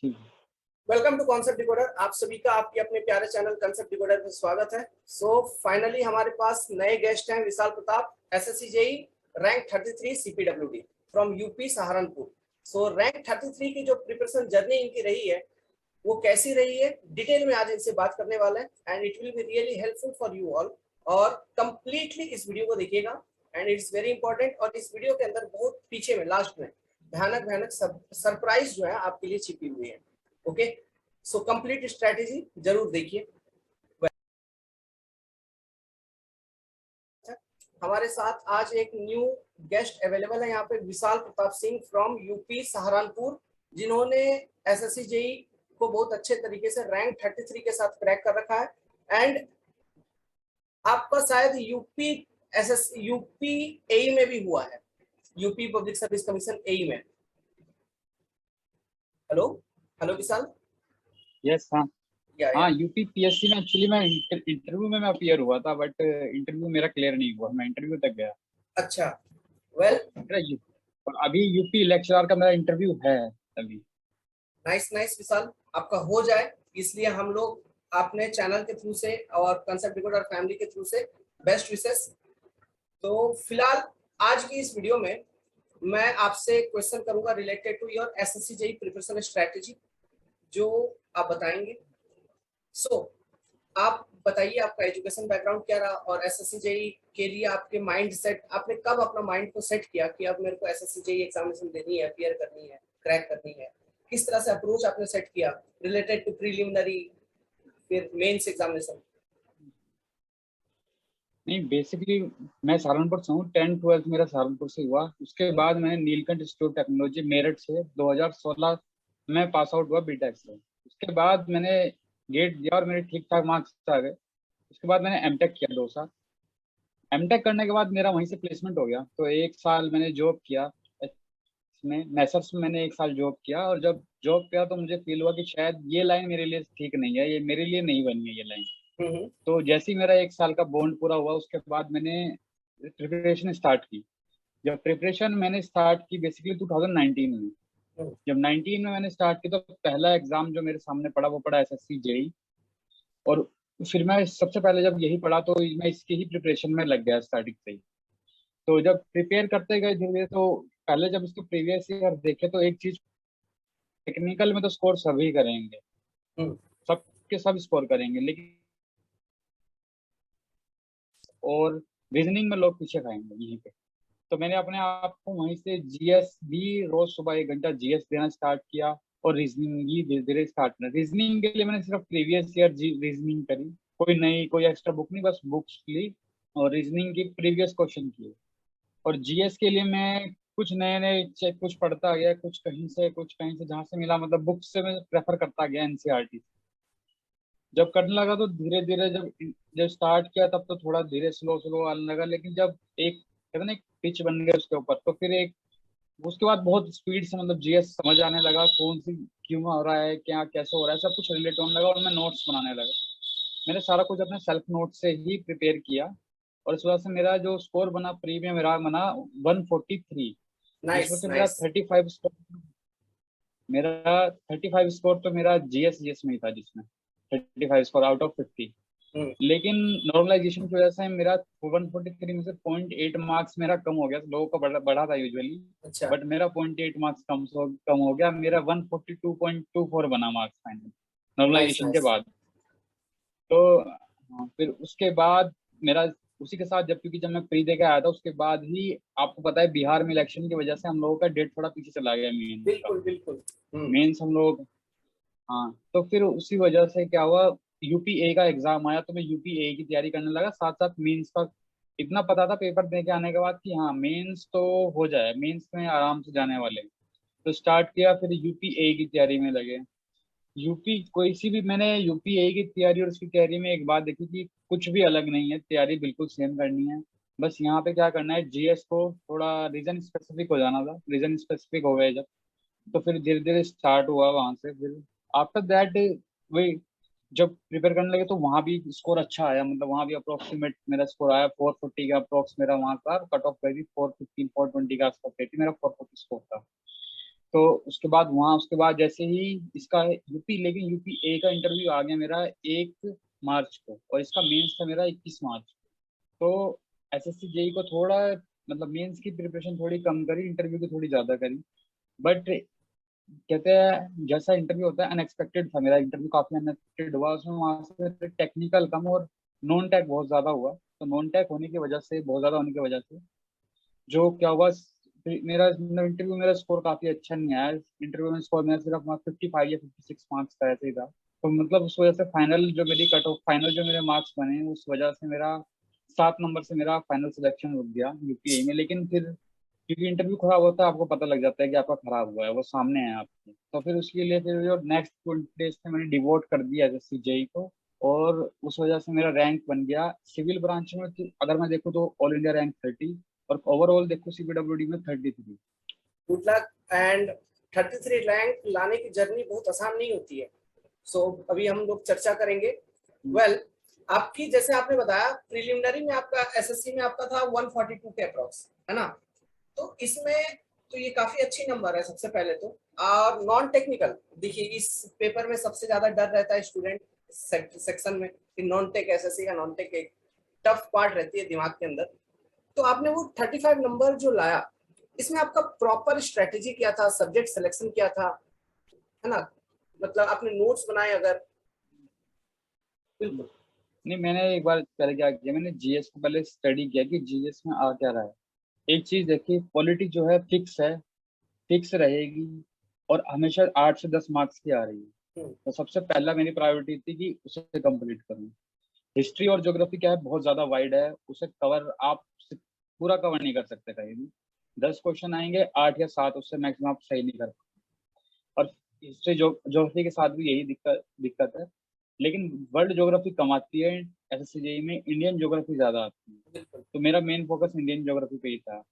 ठीक। Welcome to Concept Decoder. आप सभी का आपके अपने प्यारे चैनल कॉन्सेप्ट डिकोडर में स्वागत है। फाइनली हमारे पास नए गेस्ट हैं Vishal Pratap, SSC JE rank 33 CPWD from UP Saharanpur. Rank 33 की जो प्रिपरेशन जर्नी इनकी रही है वो कैसी रही है डिटेल में आज इनसे बात करने वाले हैं and it will be really helpful for you all. और कंप्लीटली इस वीडियो को देखिएगा एंड इट्स वेरी इंपॉर्टेंट। और इस वीडियो के अंदर बहुत पीछे में लास्ट में भयानक भयानक सरप्राइज जो है आपके लिए छिपी हुई है। ओके, सो कंप्लीट स्ट्रेटेजी जरूर देखिए। हमारे साथ आज एक न्यू गेस्ट अवेलेबल है यहाँ पे, विशाल प्रताप सिंह फ्रॉम यूपी सहारनपुर, जिन्होंने एसएससी जेई को बहुत अच्छे तरीके से रैंक 33 के साथ क्रैक कर रखा है। एंड आपका शायद यूपी एई में भी हुआ है, यूपी पब्लिक सर्विस कमीशन एई में। हेलो हेलो विशाल। यस, हाँ या हाँ, यूपी पीएससी में एक्चुअली मैं इंटरव्यू में मैं अपियर हुआ था, बट इंटरव्यू मेरा क्लियर नहीं हुआ। मैं इंटरव्यू तक गया। अच्छा, वेल और अभी यूपी लेक्चरर का मेरा इंटरव्यू है अभी। नाइस नाइस विशाल, आपका हो जाए इसलिए हम लोग अपने चैनल के थ्रू से और कंसेप्ट डिकोडर फैमिली के थ्रू से बेस्ट विशेस। तो फिलहाल आज की इस वीडियो में मैं आपसे क्वेश्चन करूंगा related to your SSC JE preparation strategy, जो आप बताएंगे। आप बताइए आपका एजुकेशन बैकग्राउंड क्या रहा और एसएससी जेई के लिए आपके माइंड सेट, आपने कब अपना माइंड को सेट किया कि अब मेरे को एसएससी जेई एग्जामिनेशन देनी है, अपियर करनी है, क्रैक करनी है। किस तरह से अप्रोच आपने सेट किया रिलेटेड टू प्रीलिमिनरी फिर मेंस एग्जामिनेशन। नहीं, बेसिकली मैं सहारनपुर से हूँ। 10th-12th मेरा सहारनपुर से हुआ। उसके बाद मैंने Neelkanth institute of technology Meerut से 2016 में पास आउट हुआ बीटेक से। उसके बाद मैंने गेट दिया और मेरे ठीक ठाक मार्क्स आ गए। उसके बाद मैंने एमटेक किया 2 साल। एमटेक करने के बाद मेरा वहीं से प्लेसमेंट हो गया, तो 1 साल मैंने जॉब किया इसमें मैसर्स में। मैंने 1 साल जॉब किया और जब जॉब किया तो मुझे फील हुआ कि शायद ये लाइन मेरे लिए ठीक नहीं है, ये मेरे लिए नहीं बनी है ये लाइन। तो जैसे ही मेरा 1 साल का बॉन्ड पूरा हुआ उसके बाद मैंने प्रिपरेशन स्टार्ट की। जब प्रिपरेशन मैंने स्टार्ट की बेसिकली 2019 में, जब 19 में मैंने स्टार्ट की तो पहला एग्जाम जो मेरे सामने पड़ा वो पड़ा एसएससी जेई। और फिर मैं सबसे पहले जब यही पढ़ा तो मैं इसकी ही प्रिपरेशन में लग गया स्टार्टिंग से ही। तो जब प्रिपेयर करते गए धीरे धीरे तो पहले जब इसके प्रीवियस ईयर देखे तो एक चीज, टेक्निकल में तो स्कोर सभी करेंगे, सबके सब स्कोर करेंगे, लेकिन और रीजनिंग में लोग पीछे खाएंगे यहीं पे। तो मैंने अपने आप को वहीं से जीएस भी रोज सुबह 1 घंटा जीएस देना स्टार्ट किया और रीजनिंग भी धीरे धीरे स्टार्ट किया। रीजनिंग के लिए मैंने सिर्फ प्रीवियस ईयर रीजनिंग करी, कोई नई कोई एक्स्ट्रा बुक नहीं, बस बुक्स ली और रीजनिंग की प्रीवियस क्वेश्चन किए। और जीएस के लिए मैं कुछ नए नए चेक कुछ पढ़ता गया, कुछ कहीं से जहाँ से मिला, मतलब बुक से मैं प्रेफर करता गया एनसीईआरटी। जब करने लगा तो धीरे धीरे जब जब स्टार्ट किया तब तो थोड़ा धीरे स्लो स्लो आने लगा, लेकिन जब एक कहते हैं ना एक पिच बन गया उसके ऊपर तो फिर एक उसके बाद बहुत स्पीड से मतलब जीएस समझ आने लगा, कौन सी क्यों हो रहा है, क्या कैसे हो रहा है, सब कुछ रिलेट होने लगा और मैं नोट्स बनाने लगा। मैंने सारा कुछ अपने सेल्फ नोट से ही प्रिपेयर किया और इस वजह से मेरा जो स्कोर बना प्री में मेरा बना 143, जिसमें नाइस से मेरा नाइस। 35 स्कोर तो मेरा जीएस जीएस में ही था, जिसमें 35 स्कोर आउट ऑफ 50। लेकिन नॉर्मलाइजेशन की वजह से मेरा 143 में से 0.8 मार्क्स मेरा कम हो गया। लोगों का बढ़ा था यूजुअली, अच्छा, बट मेरा 0.8 मार्क्स कम हो गया। मेरा 142.24 बना मार्क्स फाइनल नाइस नॉर्मलाइजेशन के नाइस। बाद। तो हाँ, फिर उसके बाद मेरा उसी के साथ जब क्योंकि जब मैं प्री दे के आया था उसके बाद ही आपको पता है बिहार में इलेक्शन की वजह से हम लोगों का डेट थोड़ा पीछे चला गया मेंस का। बिल्कुल बिल्कुल। मेंस हम लोग, हाँ, तो फिर उसी वजह से क्या हुआ, यूपीए का एग्जाम आया तो मैं यूपीए की तैयारी करने लगा, साथ साथ मेंस का। इतना पता था पेपर दे के आने के बाद कि हाँ मेंस तो हो जाए, मेंस में आराम से जाने वाले। तो स्टार्ट किया, फिर यूपीए की तैयारी में लगे। यूपी कोई सी भी मैंने यूपीए की तैयारी और उसकी तैयारी में एक बात देखी कि कुछ भी अलग नहीं है, तैयारी बिल्कुल सेम करनी है। बस यहाँ पे क्या करना है, जीएस को थोड़ा रीजन स्पेसिफिक हो जाना था। रीजन स्पेसिफिक हो गए जब तो फिर धीरे धीरे स्टार्ट हुआ वहां से। फिर आफ्टर दैट वही जब प्रिपेयर करने लगे तो वहां भी स्कोर अच्छा आया, मतलब वहां भी अप्रोक्सीमेट मेरा स्कोर आया 440 का अप्रोक्स। मेरा वहां का कट ऑफ गई थी 415 420 के आसपास गई थी, मेरा 440 स्कोर था। तो उसके बाद वहाँ, उसके बाद जैसे ही इसका यूपी, लेकिन यूपी ए का इंटरव्यू आ गया मेरा 1 मार्च को, और इसका मेंस था मेरा 21 मार्च। तो एसएससी जेई को थोड़ा, मतलब मेंस की प्रिपरेशन थोड़ी कम करी, इंटरव्यू की थोड़ी ज्यादा करी। बट कहते हैं जैसा इंटरव्यू होता है, अनएक्सपेक्टेड था मेरा इंटरव्यू, काफी अनएक्सपेक्टेड हुआ उसमें। वहां से टेक्निकल कम और नॉन टेक बहुत ज्यादा हुआ। तो नॉन टेक होने की वजह से, बहुत ज्यादा होने की वजह से, जो क्या हुआ, मेरा इंटरव्यू, मेरा स्कोर काफी अच्छा नहीं आया। इंटरव्यू में स्कोर मेरा सिर्फ 55 या 56 मार्क्स का, ऐसे ही था। तो मतलब उस वजह से फाइनल जो मेरी कट ऑफ, फाइनल जो मेरे मार्क्स बने, उस वजह से मेरा 7 नंबर से मेरा फाइनल सिलेक्शन रुक गया यूपीए में। लेकिन फिर, क्योंकि इंटरव्यू खराब होता है, आपको पता लग जाता है कि आपका खराब हुआ है, वो सामने है आपके। तो फिर उसके लिए फिर जो नेक्स्ट 20 डेज थे, मैंने डिवोट कर दिया एसएससी जेई को। और उस वजह से मेरा रैंक बन गया सिविल ब्रांच में, अगर मैं देखूँ तो ऑल इंडिया रैंक 30, और ओवरऑल देखो सीपीडब्ल्यूडी में 33। Good luck. एंड 33 रैंक लाने की जर्नी बहुत आसान नहीं होती है। सो अभी हम लोग चर्चा करेंगे। वेल, आपकी जैसे आपने बताया प्रिलिमिनरी में आपका एसएससी में आपका था 142 के अप्रॉक्स, है ना? तो इसमें तो ये काफी अच्छी नंबर है सबसे पहले तो। और नॉन टेक्निकल, देखिए इस पेपर में सबसे ज्यादा डर रहता है स्टूडेंट सेक्शन में कि नॉन टेक, एसएससी का नॉन टेक एक टफ पार्ट रहती है दिमाग के अंदर। तो आपने वो 35 नंबर जो लाया, इसमें आपका प्रॉपर स्ट्रेटेजी क्या था, सब्जेक्ट सिलेक्शन क्या था, है ना? मतलब आपने नोट्स बनाए अगर? बिल्कुल। नहीं, मैंने एक बार पहले क्या किया, मैंने जीएस को पहले स्टडी किया कि जीएस में आ क्या रहा है। एक चीज देखिए, पॉलिटी जो है फिक्स है, फिक्स रहेगी, और हमेशा 8 से 10 मार्क्स की आ रही है। हम्म, तो सबसे पहला मेरी प्रायोरिटी थी कि उसे कंप्लीट करूँ। हिस्ट्री और ज्योग्राफी क्या है, बहुत ज्यादा वाइड है, उसे कवर आप पूरा कवर नहीं कर सकते कहीं भी। 10 क्वेश्चन आएंगे, 8 या 7, उससे मैक्सिमम आप सही नहीं कर। और हिस्ट्री ज्योग्राफी के साथ भी यही दिक्कत दिक्कत है। लेकिन वर्ल्ड ज्योग्राफी कम आती है एसएससी जेई में, इंडियन ज्योग्राफी ज्यादा आती है। बिल्कुल। तो मेरा मेन फोकस इंडियन ज्योग्राफी पे ही था।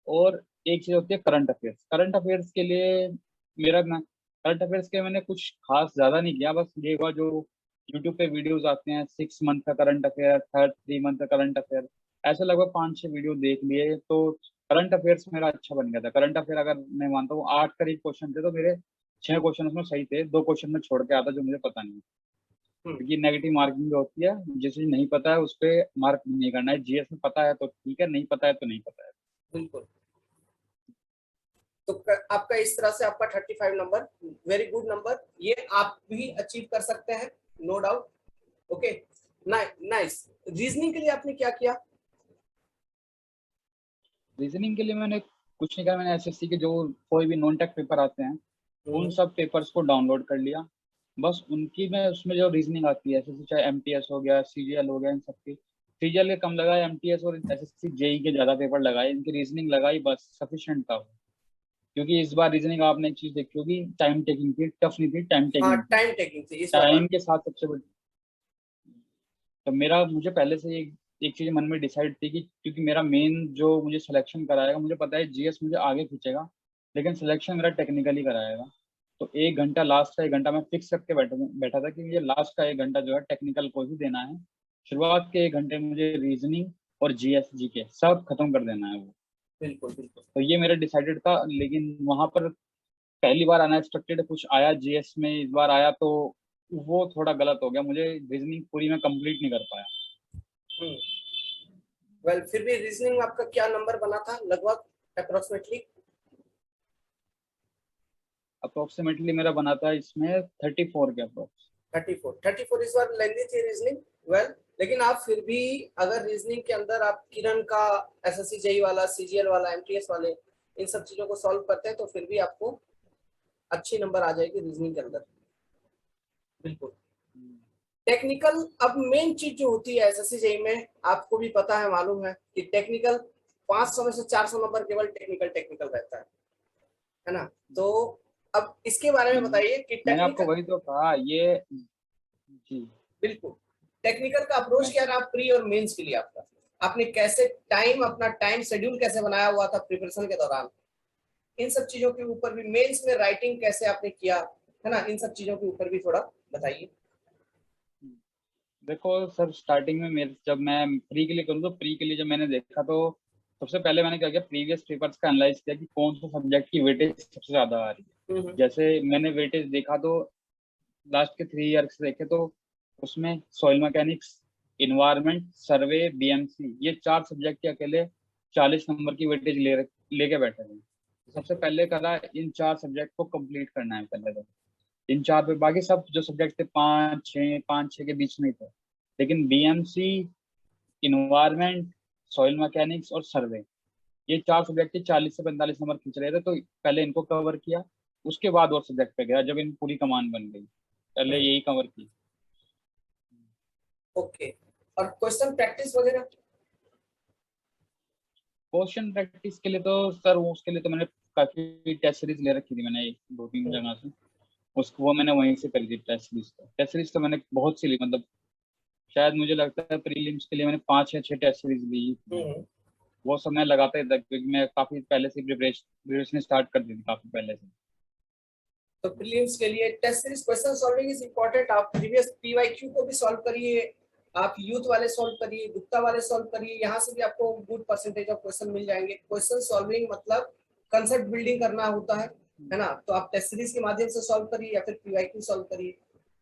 और एक चीज होती है करंट अफेयर्स। करंट अफेयर्स के लिए करंट अफेयर्स के मैंने कुछ खास ज्यादा नहीं किया, बस ये हुआ जो यूट्यूब पे वीडियोस आते हैं, 6 मंथ का करंट अफेयर, 3 मंथ का करंट अफेयर, ऐसे लगभग 5-6 वीडियो देख लिए। तो करंट अफेयर्स मेरा अच्छा बन गया था। करंट अफेयर अगर मैं मानता हूँ 8 करीब क्वेश्चन थे, तो मेरे 6 क्वेश्चन उसमें सही थे, 2 क्वेश्चन में छोड़ के आता जो मुझे पता नहीं। हम्म, क्योंकि नेगेटिव मार्किंग जो होती है, जिसे नहीं पता है उस पर मार्क नहीं करना है। जीएस में पता है तो ठीक है, नहीं पता है तो नहीं पता है। बिल्कुल। तो आपका इस तरह से आपका 35 नंबर वेरी गुड नंबर, ये आप भी अचीव कर सकते हैं, no doubt. Okay, nice. Reasoning के लिए आपने क्या किया? रीजनिंग के लिए मैंने कुछ नहीं कहा, मैंने एसएससी के जो कोई भी नॉन टेक पेपर आते हैं, उन हम्म, सब पेपर्स को डाउनलोड कर लिया। बस उनकी मैं, उसमें जो रीजनिंग आती है, एसएससी चाहे एमटीएस हो गया, सीजीएल हो गया, इन सबकी सीजीएल के कम लगाए, एमटीएस और एसएससी जेई के ज्यादा पेपर लगाए, इनकी रीजनिंग लगाई, बस सफिशिएंट था वो। क्योंकि इस बार रीजनिंग आपने एक चीज देखी होगी, टाइम टेकिंग थी, टफ नहीं थी, टाइम हाँ टेकिंग थी। टाइम टेकिंग थी इस बार। टाइम के साथ सबसे बड़ी, तो मेरा, मुझे पहले से एक चीज मन में डिसाइड थी कि क्योंकि मेरा मेन जो मुझे सिलेक्शन कराएगा, मुझे पता है जीएस मुझे आगे खींचेगा, लेकिन सिलेक्शन मेरा टेक्निकली कराएगा। तो 1 घंटा, लास्ट का 1 घंटा मैं फिक्स करके बैठा बैठा था कि मुझे लास्ट का 1 घंटा जो है टेक्निकल को ही देना है। शुरुआत के 1 घंटे में मुझे रीजनिंग और जीएस जीके सब खत्म कर देना है वो। बिल्कुल बिल्कुल। तो ये मेरा डिसाइडेड था। लेकिन वहां पर पहली बार अनएक्सपेक्टेड कुछ आया जीएस में, इस बार आया तो वो थोड़ा गलत हो गया, मुझे रीजनिंग पूरी मैं कंप्लीट नहीं कर पाया। हम्म, वेल, फिर भी रीजनिंग में आपका क्या नंबर बना था लगभग अप्रोक्सीमेटली? अप्रोक्सीमेटली मेरा बना था इसमें 34 के अप्रोक्स। 34 इस बार लेंदी थी रीजनिंग। वेल, लेकिन आप फिर भी अगर रीजनिंग के अंदर आप किरण का एसएससी जेई वाला, सीजीएल वाला, एमटीएस वाले इन सब चीजों को सॉल्व करते हैं तो फिर भी आपको अच्छी नंबर आ जाएगी रीजनिंग के अंदर। बिल्कुल। टेक्निकल, अब मेन चीज जो होती है एसएससी जेई में, आपको भी पता है, मालूम है कि टेक्निकल 500 में से 400 नंबर केवल टेक्निकल टेक्निकल रहता है ना? तो अब इसके बारे में बताइए कि मैंने आपको टेक्निकल। वही तो कहा ये। जी। बिल्कुल। टेक्निकल का अप्रोच मैं क्या रहा प्री और मेंस के लिए आपका? आपने कैसे टाइम, अपना टाइम शेड्यूल कैसे बनाया हुआ था प्रिपरेशन के दौरान? इन सब चीजों के ऊपर भी, मेंस में राइटिंग कैसे आपने किया, है ना? इन सब चीजों के ऊपर भी थोड़ा बताइए। देखो सर, स्टार्टिंग में मेरे, जब मैं प्री के लिए करूँ तो प्री के लिए जब मैंने देखा तो सबसे पहले मैंने क्या किया, प्रीवियस पेपर्स का एनालाइज किया कि कौन सा सब्जेक्ट की वेटेज सबसे ज्यादा आ रही है। जैसे मैंने वेटेज देखा तो लास्ट के 3 ईयर्स देखे तो उसमें सॉइल मैकेनिक्स, इन्वायरमेंट, सर्वे, बीएमसी, ये 4 सब्जेक्ट के अकेले 40 नंबर की वेटेज लेके बैठे थे। सबसे पहले करा इन 4 सब्जेक्ट को कंप्लीट करना है पहले तो। इन 4 पे बाकी सब जो सब्जेक्ट थे 5 6 के बीच में ही थे, लेकिन बीएमसी, इन्वायरमेंट, सॉइल मैकेनिक्स और सर्वे, ये 4 सब्जेक्ट के 40 से 45 नंबर खींच रहे थे, तो पहले इनको कवर किया। उसके बाद और सब्जेक्ट पे गया जब इन पूरी कमान बन गई, पहले यही कवर की। ओके, और क्वेश्चन प्रैक्टिस वगैरह? क्वेश्चन प्रैक्टिस के लिए तो सर उसके लिए तो मैंने काफी टेस्ट सीरीज ले रखी थी, मैंने 2 3 जगह से। उसको वो मैंने वहीं से करी थी टेस्ट सीरीज। टेस्ट सीरीज तो मैंने बहुत सी ली, मतलब शायद मुझे लगता है प्रीलिम्स के लिए मैंने 5 या 6 टेस्ट सीरीज ली। वो सब मैं लगाता ही था क्योंकि मैं काफी पहले से प्रिपरेशन स्टार्ट कर दी थी काफी पहले से। तो प्रीलिम्स के लिए test series question solving is important. आप प्रीवियस पीवाईक्यू को भी सॉल्व करिए, आप यूथ वाले सॉल्व करिए, गुप्ता वाले सॉल्व करिए, यहाँ से भी आपको गुड परसेंटेज ऑफ क्वेश्चन मिल जाएंगे। क्वेश्चन सॉल्विंग मतलब कंसेप्ट बिल्डिंग करना होता है ना। तो आप टेस्ट सीरीज के माध्यम से सॉल्व करिए या फिर पीवाईक्यू सॉल्व करिए,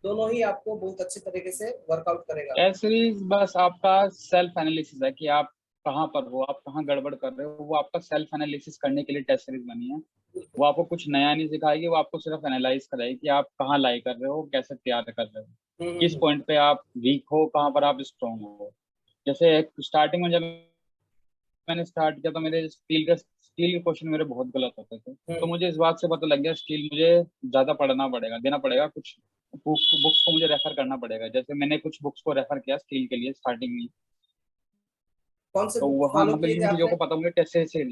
दोनों ही आपको बहुत अच्छे तरीके से वर्कआउट करेगा। टेस्ट सीरीज बस आपका सेल्फ एनालिसिस है कि आप कहाँ पर हो, आप कहाँ गड़बड़ कर रहे हो, वो आपका सेल्फ एनालिसिस करने के लिए टेस्ट सीरीज बनी है। वो आपको कुछ नया नहीं सिखाएगी, वो आपको सिर्फ एनालाइज कराएगी कि आप कहाँ लाई कर रहे हो, कैसे तैयार कर रहे हो, किस पॉइंट पे आप वीक हो, कहाँ पर आप स्ट्रॉन्ग हो। जैसे स्टार्टिंग में जब मैंने स्टार्ट किया तो मेरे स्टील के क्वेश्चन मेरे बहुत गलत होते थे, तो मुझे इस बात से पता लग गया स्टील मुझे ज्यादा पढ़ना पड़ेगा, देना पड़ेगा, कुछ बुक्स को मुझे रेफर करना पड़ेगा। जैसे मैंने कुछ बुक्स को रेफर किया स्टील के लिए स्टार्टिंग में, कौन से तो बुक वहाँ फॉलो मतलब किए थे इन चीजों आपने? को पता होंगे कैसे से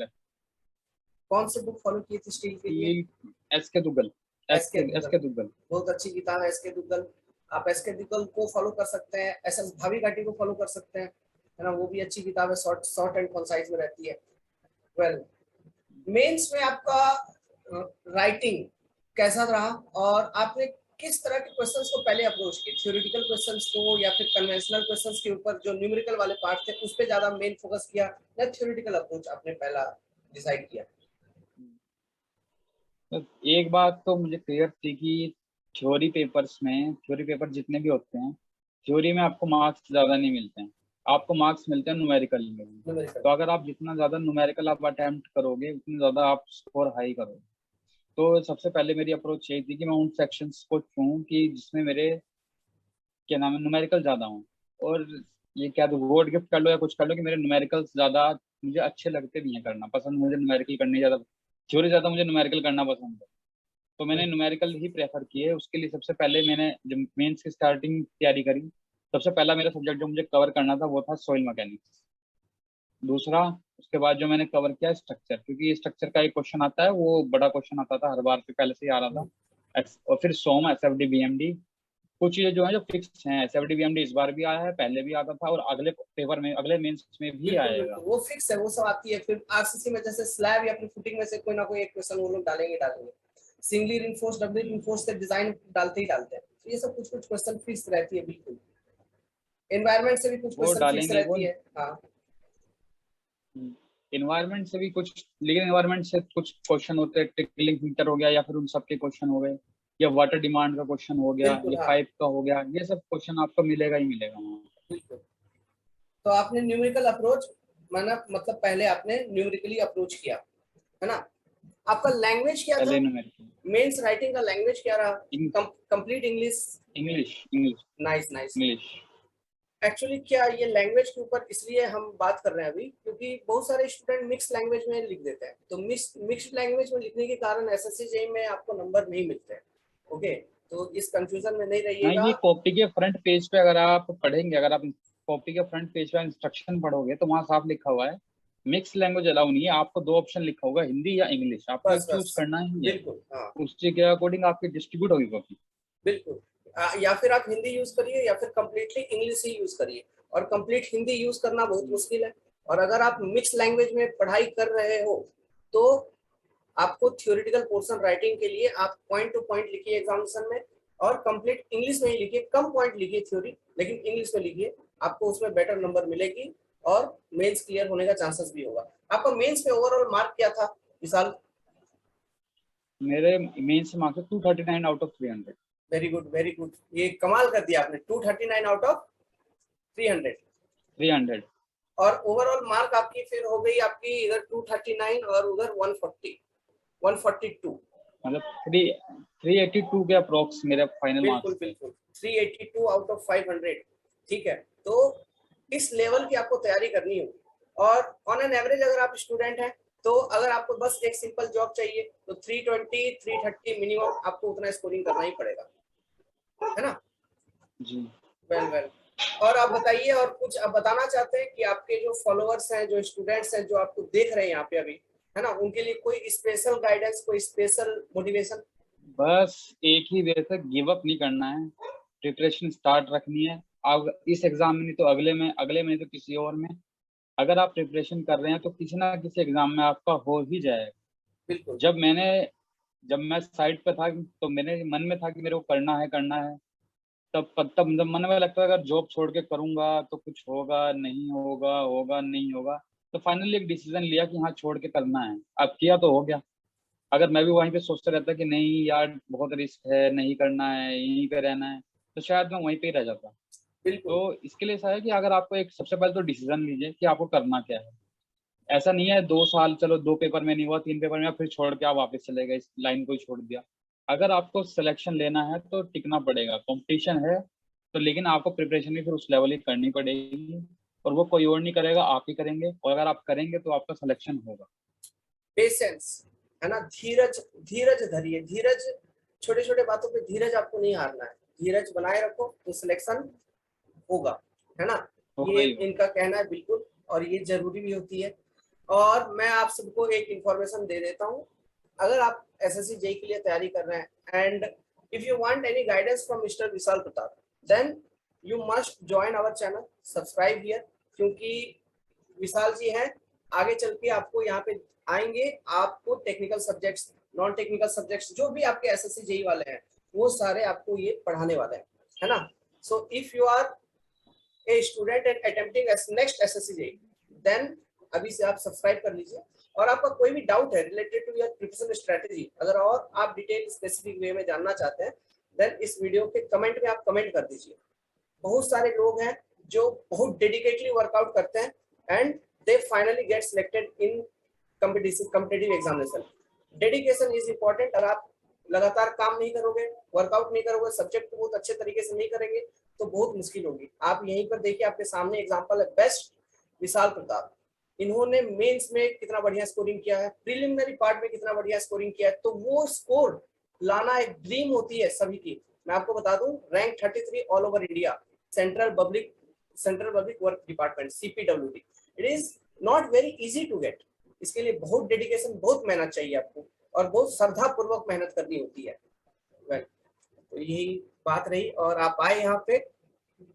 कौन से बुक फॉलो किए थे स्टील के लिए? एस के दुग्गल। एस के एस के दुग्गल बहुत अच्छी किताब है एस के दुग्गल। आप एस के दुग्गल को फॉलो कर सकते हैं, एस एस भावी घाटी को फॉलो कर सकते हैं, है ना। वो भी अच्छी किताब है, शॉर्ट शॉर्ट एंड कंसाइज में रहती है। वेल, मेंस में आपका राइटिंग कैसा रहा और आपने किस तरह के क्वेश्चंस को पहले अप्रोच किए? थ्योरेटिकल क्वेश्चंस को या फिर कन्वेंशनल क्वेश्चंस के ऊपर जो न्यूमेरिकल वाले पार्ट थे उस पे ज्यादा मेन फोकस किया, या थ्योरेटिकल अप्रोच आपने पहला डिसाइड किया? तो एक बात तो मुझे क्लियर थी कि थ्योरी पेपर जितने भी होते हैं, थ्योरी में आपको मार्क्स ज़्यादा नहीं मिलते हैं, आपको मार्क्स मिलते हैं न्यूमेरिकल में। न्यूमेरिकल। तो अगर आप जितना ज़्यादा न्यूमेरिकल आप अटेम्प्ट करोगे उतनी ज़्यादा आप स्कोर हाई करोगे। तो सबसे पहले मेरी अप्रोच यही थी कि मैं उन सेक्शंस को चूँ कि जिसमें मेरे क्या नाम है न्यूमेरिकल ज़्यादा हूँ। और ये क्या तो गॉड गिफ्ट कर लो या कुछ कर लो कि मेरे न्यूमेरिकल्स ज़्यादा मुझे अच्छे लगते भी हैं करना, पसंद मुझे न्यूमेरिकल करने ज़्यादा, थ्योरी ज़्यादा मुझे न्यूमेरिकल करना पसंद है। तो मैंने न्यूमेरिकल ही प्रेफर किए। उसके लिए सबसे पहले मैंने जब मेंस की स्टार्टिंग तैयारी करी, सबसे पहला मेरा सब्जेक्ट जो मुझे कवर करना था वो था सॉइल मैकेनिक्स। दूसरा उसके बाद जो मैंने कवर किया स्ट्रक्चर, क्योंकि स्ट्रक्चर का एक क्वेश्चन आता है, वो बड़ा क्वेश्चन आता था हर बार से पहले से ही आ रहा था। और फिर सोम, S F D, B M D, कुछ चीजें जो है जो फिक्स हैं। S F D B M D इस बार भी आया है, पहले भी आता था और अगले पेपर में अगले मेंस में भी बिल्कुल आएगा। बिल्कुल, वो फिक्स है, वो सब आती है। फिर आरसीसी में जैसे स्लैब या फिर फुटिंग में से कोई ना कोई एक क्वेश्चन वो लोग डालेंगे। सिंगली रिइंफोर्स्ड, डबली रिइंफोर्स्ड से डिजाइन डालते ही डालते हैं। तो ये सब कुछ कुछ क्वेश्चन फिक्स रहती है बिल्कुल। एनवायरनमेंट से भी कुछ वो क्वेश्चन फिक्स डालेंगे वो। रहती है। हाँ, इन्वायरमेंट से भी कुछ, लेकिन इन्वायरमेंट से कुछ क्वेश्चन होते हैं, टिकलिंग फिल्टर हो गया या फिर उन सब के क्वेश्चन हो गए, या वाटर डिमांड का क्वेश्चन हो गया, बिल्कुल। या हाँ पाइप का हो गया, ये सब क्वेश्चन आपको मिलेगा ही मिलेगा वहाँ। बिल्कुल। तो आपने न्यूमेरिकल अप्रोच माना, मतलब पहले आपने न्यूमेरिकली अप्रोच किया, है ना। आपका लैंग्वेज क्या था? पहले न्यूमेरिकल। मेंस राइटिंग का लैंग्वेज क्या रहा? Complete English? English English nice nice. English. Actually क्या ये लैंग्वेज के ऊपर इसलिए हम बात कर रहे हैं अभी, क्योंकि बहुत सारे स्टूडेंट मिक्स लैंग्वेज में लिख देते हैं। तो मिक्स्ड लैंग्वेज में लिखने के कारण एसएससी जेईई में आपको नंबर नहीं मिलते हैं। ओके, तो इस कंफ्यूजन में नहीं हाँ, रहिएगा। ये कॉपी के फ्रंट पेज पे अगर आप पढ़ेंगे, अगर आप कॉपी के फ्रंट पेज पे इंस्ट्रक्शन पढ़ोगे तो वहाँ साफ लिखा हुआ है मिक्स लैंग्वेज अलाउ नहीं है। आपको 2 ऑप्शन लिखा होगा, हिंदी या इंग्लिश, आपको एक बस चूज बस, करना ही है। बिल्कुल। हाँ उसके के अकॉर्डिंग आपकी डिस्ट्रीब्यूट होगी कॉपी। बिल्कुल। या फिर आप हिंदी यूज करिए या फिर कंप्लीटली इंग्लिश ही यूज करिए। और कंप्लीट हिंदी यूज करना बहुत मुश्किल है। और अगर आप मिक्स लैंग्वेज में पढ़ाई कर रहे हो तो आपको थ्योरेटिकल पोर्शन राइटिंग के लिए आप पॉइंट टू पॉइंट लिखिए एग्जामिनेशन में, और कंप्लीट इंग्लिश में ही लिखिए। कम पॉइंट लिखिए थ्योरी, लेकिन इंग्लिश में लिखिए, आपको उसमें बेटर नंबर मिलेगी। और मेंस क्लियर होने का चांसेस भी होगा। आपका मेंस में ओवरऑल मार्क क्या था विशाल? मेरे mains marks 239 out of 300। Very good, very good, ये कमाल कर दिया आपने, 239 आउट ऑफ 300। और ओवरऑल मार्क आपकी फिर हो गई आपकी इधर 239 और उधर 142 मतलब 382 के अप्रोक्स मेरा फाइनल बिल्कुल मार्क्स थे। बिल्कुल 382 आउट ऑफ 500। ठीक है, तो इस लेवल की आपको तैयारी करनी होगी। और ऑन एन एवरेज अगर आप स्टूडेंट हैं तो अगर आपको बस एक सिंपल जॉब चाहिए तो 320 330 मिनिमम आपको उतना स्कोरिंग करना ही पड़ेगा, है ना? जी। वेल। और आप बताइए, और कुछ आप बताना चाहते हैं कि आपके जो फॉलोअर्स हैं, जो स्टूडेंट्स हैं, जो आपको देख रहे हैं यहाँ पे अभी, है ना, उनके लिए कोई स्पेशल गाइडेंस, कोई स्पेशल मोटिवेशन? बस एक ही वे से गिव अप नहीं करना है, प्रिपरेशन स्टार्ट रखनी है। अब इस एग्जाम में नहीं तो अगले में तो किसी और में, अगर आप प्रिपरेशन कर रहे हैं तो किसी ना किसी एग्जाम में आपका हो ही जाएगा। बिल्कुल जब मैं साइड पे था तो मेरे मन में था कि मेरे को करना है। तब जब मन में लगता है अगर जॉब छोड़ के करूंगा तो कुछ होगा नहीं होगा, तो फाइनली एक डिसीजन लिया कि हाँ छोड़ के करना है। अब किया तो हो गया। अगर मैं भी वहीं पे सोचता रहता कि नहीं यार बहुत रिस्क है, नहीं करना है, यहीं पे रहना है, तो शायद मैं वहीं पे ही रह जाता। बिल्कुल तो इसके लिए ऐसा है कि अगर आपको एक सबसे पहले तो डिसीजन लीजिए कि आपको करना क्या है। ऐसा नहीं है 2 साल चलो 2 पेपर में नहीं हुआ, 3 पेपर में फिर छोड़ के आप वापस चले गए, इस लाइन को ही छोड़ दिया। अगर आपको सिलेक्शन लेना है तो टिकना पड़ेगा, कंपटीशन है तो, लेकिन आपको प्रिपरेशन भी फिर उस लेवल की करनी पड़ेगी। और वो कोई और नहीं करेगा, आप ही करेंगे। और अगर आप करेंगे तो आपका सिलेक्शन होगा। पेशेंस, है ना, धीरज, धीरज धरिए, धीरज, छोटे छोटे बातों पे धीरज आपको नहीं हारना है, धीरज बनाए रखो तो सिलेक्शन होगा, है ना? होगा ये ही होगा। इनका कहना है बिल्कुल, और ये जरूरी भी होती है। और मैं आप सबको एक इंफॉर्मेशन दे देता हूँ, अगर आप एसएससी जेई के लिए तैयारी कर रहे हैं and if you want any guidance from mister Vishal Pratap, then you must join our channel, subscribe here, क्योंकि विशाल जी हैं, आगे चल के आपको यहाँ पे आएंगे, आपको technical subjects, non technical subjects जो भी आपके एसएससी जेई वाले हैं वो सारे आपको ये पढ़ाने वाले हैं, है ना? So if you are a student and attempting next SSC JE, then अभी से आप सब्सक्राइब कर लीजिए। और आपका कोई भी डाउट है related to your preparation strategy, अगर और आप डिटेल स्पेसिफिक वे में जानना चाहते हैं, देन इस वीडियो के कमेंट में आप कमेंट कर दीजिए। बहुत सारे लोग हैं जो बहुत डेडिकेटली वर्कआउट करते हैं and they finally get selected in competitive examination. Dedication is important. अगर आप लगातार काम नहीं करोगे, वर्कआउट नहीं करोगे, सब्जेक्ट को बहुत अच्छे तरीके से नहीं करेंगे तो बहुत मुश्किल होगी। आप यहीं पर देखिए, आपके सामने एग्जांपल है बेस्ट विशाल प्रताप, इन्होंने मेंस में कितना बढ़िया स्कोरिंग किया है, प्रीलिमिनरी पार्ट में कितना बढ़िया स्कोरिंग किया है। तो वो स्कोर लाना एक ड्रीम होती है सभी की। मैं आपको बता दूं, rank 33 all over India, central public work department CPWD, it is not very easy to get. इसके लिए बहुत डेडिकेशन, बहुत मेहनत चाहिए आपको, और बहुत श्रद्धा पूर्वक मेहनत करनी होती है। वेल, तो यही बात रही, और आप आए यहाँ पे,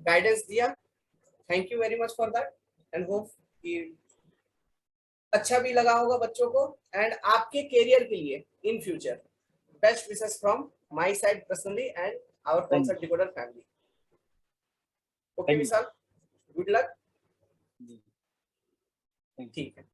गाइडेंस दिया, thank you very much for that, and hope कि अच्छा भी लगा होगा बच्चों को, एंड आपके करियर के लिए in future best wishes from my side personally and our thank Concept Decoder family. Okay thank Vishal, good luck. You. Thank you. ठीक है।